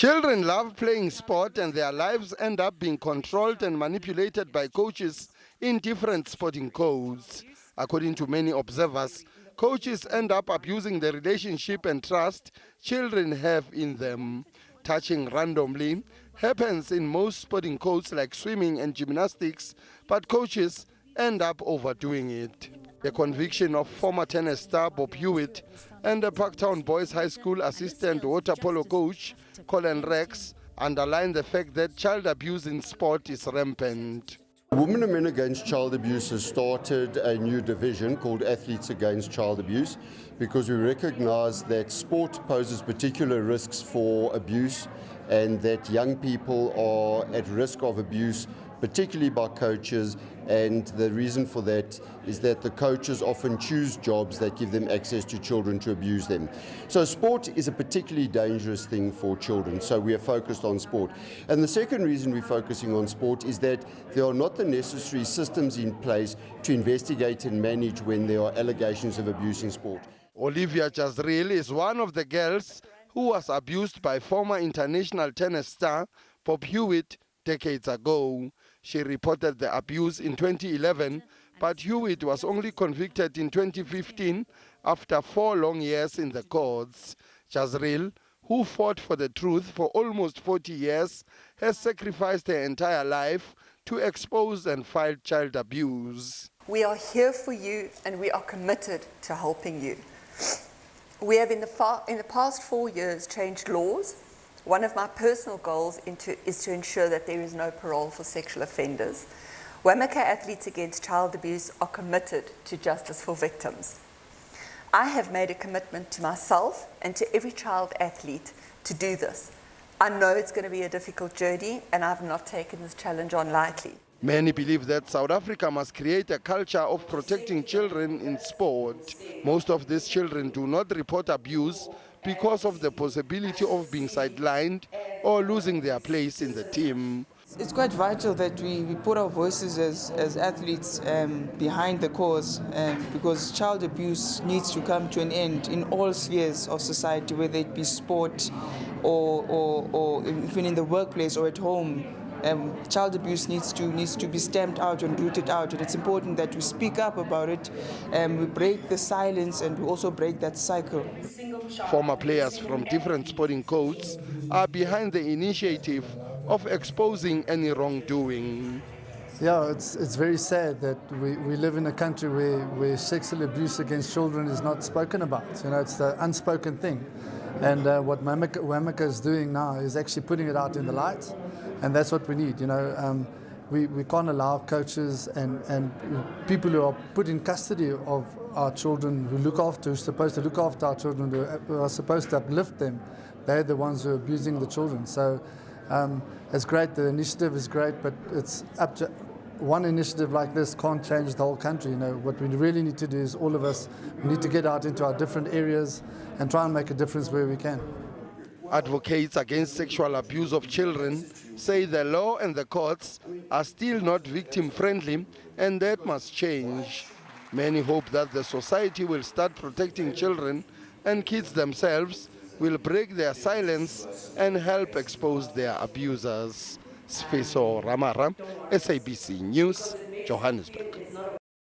Children love playing sport and their lives end up being controlled and manipulated by coaches in different sporting codes. According to many observers, coaches end up abusing the relationship and trust children have in them. Touching randomly happens in most sporting codes like swimming and gymnastics, but coaches end up overdoing it. The conviction of former tennis star Bob Hewitt and the Parktown Boys High School assistant water polo coach Colin Rex underline the fact that child abuse in sport is rampant. Women and Men Against Child Abuse has started a new division called Athletes Against Child Abuse because we recognize that sport poses particular risks for abuse and that young people are at risk of abuse, particularly by coaches, and the reason for that is that the coaches often choose jobs that give them access to children to abuse them. So sport is a particularly dangerous thing for children, so we are focused on sport. And the second reason we're focusing on sport is that there are not the necessary systems in place to investigate and manage when there are allegations of abuse in sport. Olivia Jazreel is one of the girls who was abused by former international tennis star Bob Hewitt decades ago. She reported the abuse in 2011, but Hewitt was only convicted in 2015 after 4 long years in the courts. Jazreel, who fought for the truth for almost 40 years, has sacrificed her entire life to expose and fight child abuse. We are here for you and we are committed to helping you. We have in the past 4 years changed laws. One of my personal goals is to ensure that there is no parole for sexual offenders. Wamaka Athletes Against Child Abuse are committed to justice for victims. I have made a commitment to myself and to every child athlete to do this. I know it's going to be a difficult journey and I've not taken this challenge on lightly. Many believe that South Africa must create a culture of protecting children in sport. Most of these children do not report abuse because of the possibility of being sidelined or losing their place in the team. It's quite vital that we put our voices as athletes behind the cause because child abuse needs to come to an end in all spheres of society, whether it be sport or even in the workplace or at home. Child abuse needs to be stamped out and rooted out, and it's important that we speak up about it, we break the silence and we also break that cycle. Former players from different sporting codes are behind the initiative of exposing any wrongdoing. Yeah, it's very sad that we live in a country where sexual abuse against children is not spoken about. You know, it's the unspoken thing. And what Wamaka is doing now is actually putting it out in the light, and that's what we need. You know, we can't allow coaches and people who are put in custody of our children, who's supposed to look after our children, who are supposed to uplift them. They're the ones who are abusing the children. So it's great, the initiative is great, but it's up to one initiative like this can't change the whole country. You know, what we really need to do is all of us need to get out into our different areas and try and make a difference where we can. Advocates against sexual abuse of children say the law and the courts are still not victim-friendly, and that must change. Many hope that the society will start protecting children, and kids themselves will break their silence and help expose their abusers. Sfiso Ramara, SABC News, Johannesburg.